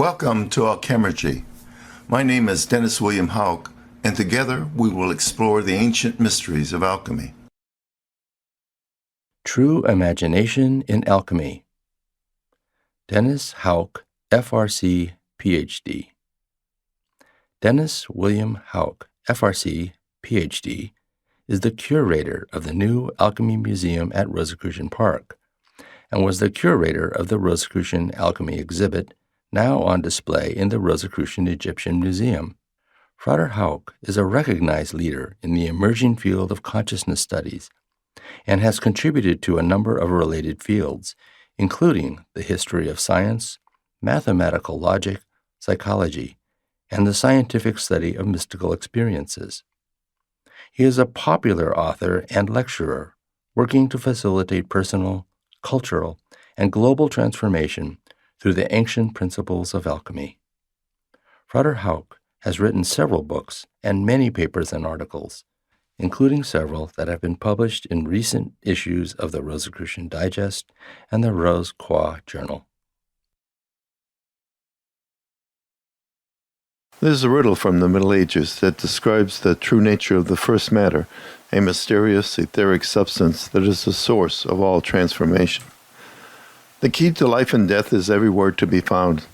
Welcome to Alchemy. My name is Dennis William Hauck, and together we will explore the ancient mysteries of alchemy. True Imagination in Alchemy. Dennis Hauck, Frc Phd. Dennis William Hauck, Frc Phd, is the curator of the new Alchemy Museum at Rosicrucian Park, and was the curator of the Rosicrucian Alchemy exhibit, now on display in the Rosicrucian Egyptian Museum. Frc Hauck is a recognized leader in the emerging field of consciousness studies and has contributed to a number of related fields, including the history of science, mathematical logic, psychology, and the scientific study of mystical experiences. He is a popular author and lecturer, working to facilitate personal, cultural, and global transformation through the ancient principles of alchemy. Frc Hauck has written several books and many papers and articles, including several that have been published in recent issues of the Rosicrucian Digest and the Rose Croix Journal. There's a riddle from the Middle Ages that describes the true nature of the first matter, a mysterious, etheric substance that is the source of all transformation. The key to life and death is everywhere to be found,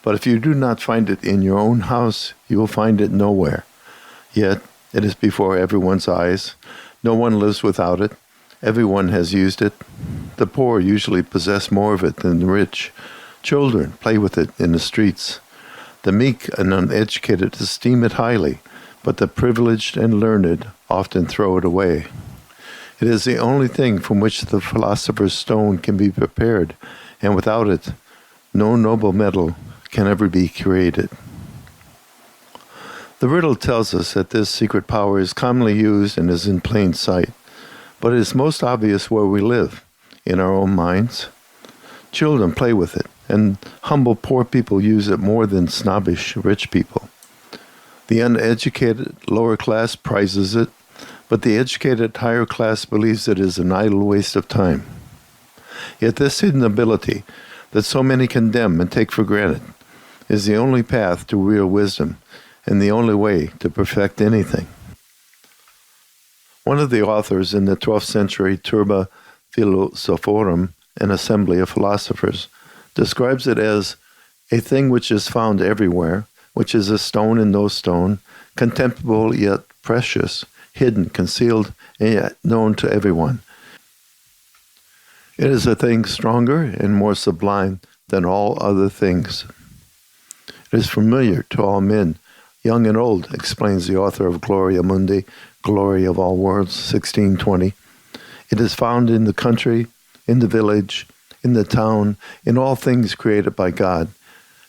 but if you do not find it in your own house, you will find it nowhere. Yet, it is before everyone's eyes. No one lives without it. Everyone has used it. The poor usually possess more of it than the rich. Children play with it in the streets. The meek and uneducated esteem it highly, but the privileged and learned often throw it away. It is the only thing from which the philosopher's stone can be prepared, and without it, no noble metal can ever be created. The riddle tells us that this secret power is commonly used and is in plain sight, but it is most obvious where we live, in our own minds. Children play with it, and humble poor people use it more than snobbish rich people. The uneducated lower class prizes it, but the educated higher class believes it is an idle waste of time. Yet this hidden ability that so many condemn and take for granted is the only path to real wisdom and the only way to perfect anything. One of the authors in the 12th century Turba Philosophorum, an assembly of philosophers, describes it as a thing which is found everywhere, which is a stone and no stone, contemptible yet precious, hidden, concealed, and yet known to everyone. It is a thing stronger and more sublime than all other things. It is familiar to all men, young and old, explains the author of Gloria Mundi, Glory of All Worlds, 1620. It is found in the country, in the village, in the town, in all things created by God,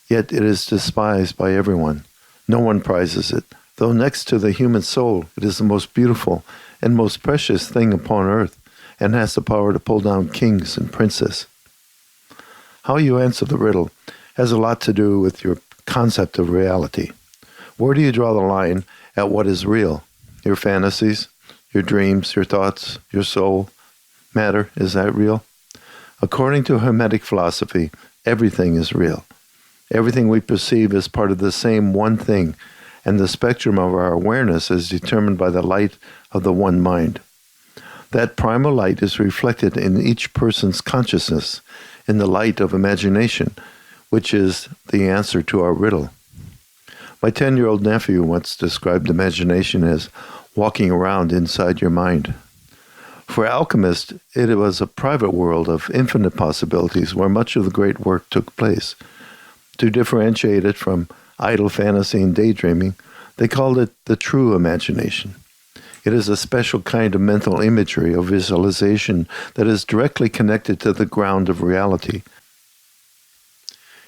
yet it is despised by everyone. No one prizes it, though next to the human soul, it is the most beautiful and most precious thing upon earth, and has the power to pull down kings and princes. How you answer the riddle has a lot to do with your concept of reality. Where do you draw the line at what is real? Your fantasies, your dreams, your thoughts, your soul, matter, is that real? According to Hermetic philosophy, everything is real. Everything we perceive is part of the same one thing, and the spectrum of our awareness is determined by the light of the one mind. That primal light is reflected in each person's consciousness, in the light of imagination, which is the answer to our riddle. My 10-year-old nephew once described imagination as walking around inside your mind. For alchemists, it was a private world of infinite possibilities where much of the great work took place. To differentiate it from idle fantasy and daydreaming, they called it the true imagination. It is a special kind of mental imagery or visualization that is directly connected to the ground of reality.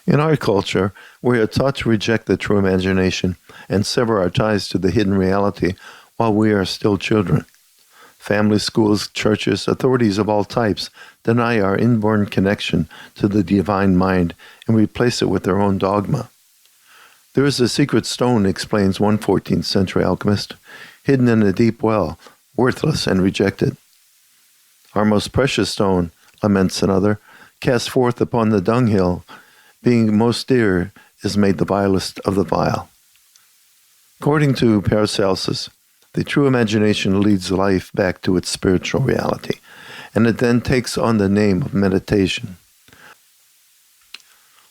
In our culture, we are taught to reject the true imagination and sever our ties to the hidden reality while we are still children. Families, schools, churches, authorities of all types deny our inborn connection to the divine mind and replace it with their own dogma. There is a secret stone, explains one 14th century alchemist, hidden in a deep well, worthless and rejected. Our most precious stone, laments another, cast forth upon the dunghill, being most dear, is made the vilest of the vile. According to Paracelsus, the true imagination leads life back to its spiritual reality, and it then takes on the name of meditation.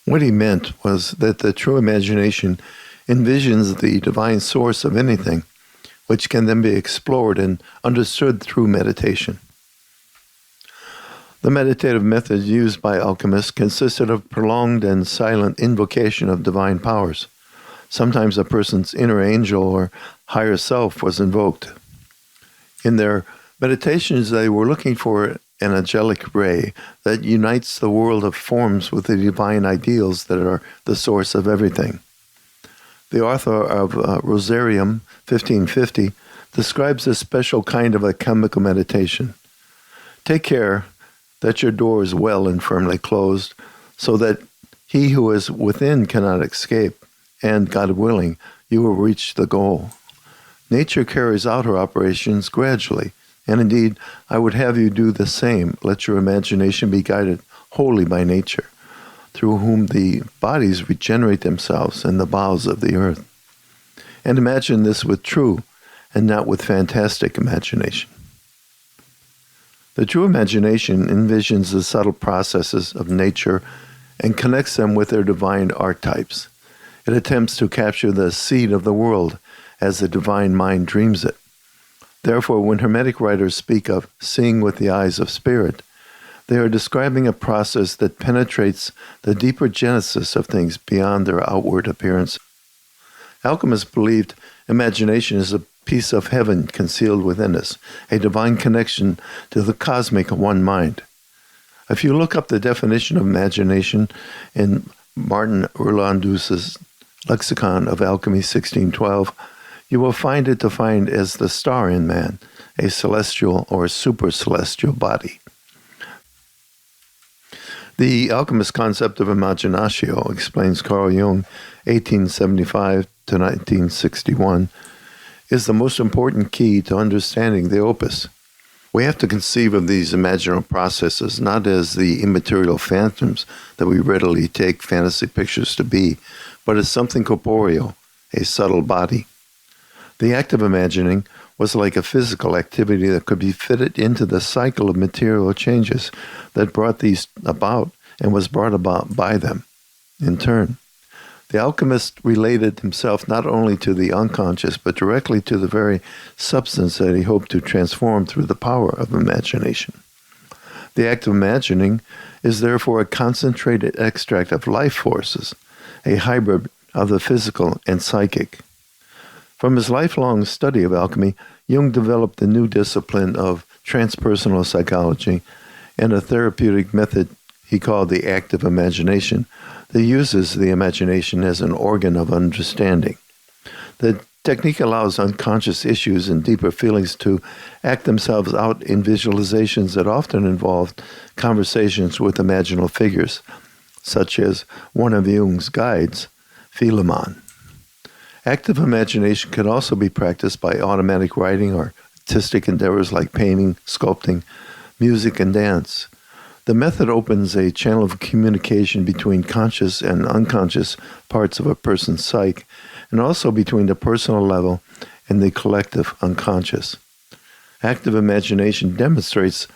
What he meant was that the true imagination envisions the divine source of anything, which can then be explored and understood through meditation. The meditative method used by alchemists consisted of prolonged and silent invocation of divine powers. Sometimes a person's inner angel or higher self was invoked. In their meditations, they were looking for an angelic ray that unites the world of forms with the divine ideals that are the source of everything. The author of Rosarium 1550 describes a special kind of alchemical meditation. Take care that your door is well and firmly closed, so that he who is within cannot escape, and, God willing, you will reach the goal. Nature carries out her operations gradually, and indeed, I would have you do the same. Let your imagination be guided wholly by nature, through whom the bodies regenerate themselves in the bowels of the earth. And imagine this with true, and not with fantastic imagination. The true imagination envisions the subtle processes of nature and connects them with their divine archetypes. It attempts to capture the seed of the world as the divine mind dreams it. Therefore, when Hermetic writers speak of seeing with the eyes of spirit, they are describing a process that penetrates the deeper genesis of things beyond their outward appearance. Alchemists believed imagination is a piece of heaven concealed within us, a divine connection to the cosmic one mind. If you look up the definition of imagination in Martin Urlandus's Lexicon of Alchemy 1612, you will find it defined as the star in man, a celestial or super-celestial body. The alchemist concept of imaginatio, explains Carl Jung, 1875 to 1961, is the most important key to understanding the opus. We have to conceive of these imaginal processes not as the immaterial phantoms that we readily take fantasy pictures to be, but as something corporeal, a subtle body. The act of imagining was like a physical activity that could be fitted into the cycle of material changes that brought these about and was brought about by them, in turn. The alchemist related himself not only to the unconscious, but directly to the very substance that he hoped to transform through the power of imagination. The act of imagining is therefore a concentrated extract of life forces, a hybrid of the physical and psychic. From his lifelong study of alchemy, Jung developed a new discipline of transpersonal psychology and a therapeutic method he called the active imagination that uses the imagination as an organ of understanding. The technique allows unconscious issues and deeper feelings to act themselves out in visualizations that often involve conversations with imaginal figures, such as one of Jung's guides, Philemon. Active imagination can also be practiced by automatic writing or artistic endeavors like painting, sculpting, music, and dance. The method opens a channel of communication between conscious and unconscious parts of a person's psyche, and also between the personal level and the collective unconscious. Active imagination demonstrates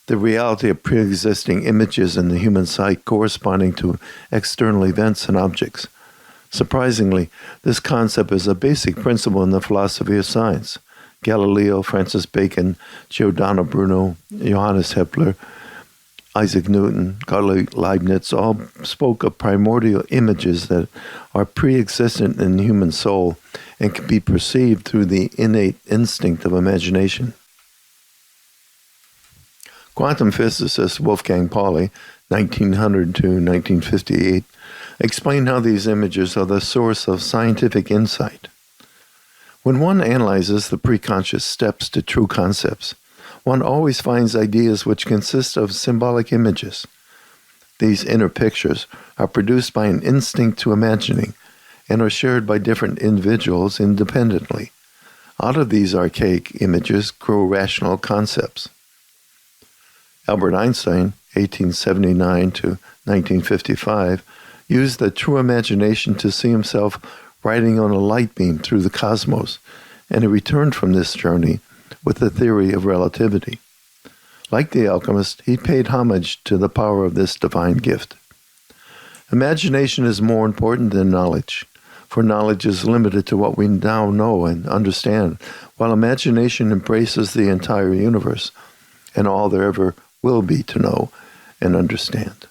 the reality of pre-existing images in the human psyche corresponding to external events and objects. Surprisingly, this concept is a basic principle in the philosophy of science. Galileo, Francis Bacon, Giordano Bruno, Johannes Kepler, Isaac Newton, Carl Leibniz all spoke of primordial images that are pre-existent in the human soul and can be perceived through the innate instinct of imagination. Quantum physicist Wolfgang Pauli, 1900 to 1958, explained how these images are the source of scientific insight. When one analyzes the preconscious steps to true concepts, one always finds ideas which consist of symbolic images. These inner pictures are produced by an instinct to imagining and are shared by different individuals independently. Out of these archaic images grow rational concepts. Albert Einstein, 1879 to 1955, used the true imagination to see himself riding on a light beam through the cosmos, and he returned from this journey with the theory of relativity. Like the alchemist, he paid homage to the power of this divine gift. Imagination is more important than knowledge, for knowledge is limited to what we now know and understand, while imagination embraces the entire universe and all there ever will be to know and understand.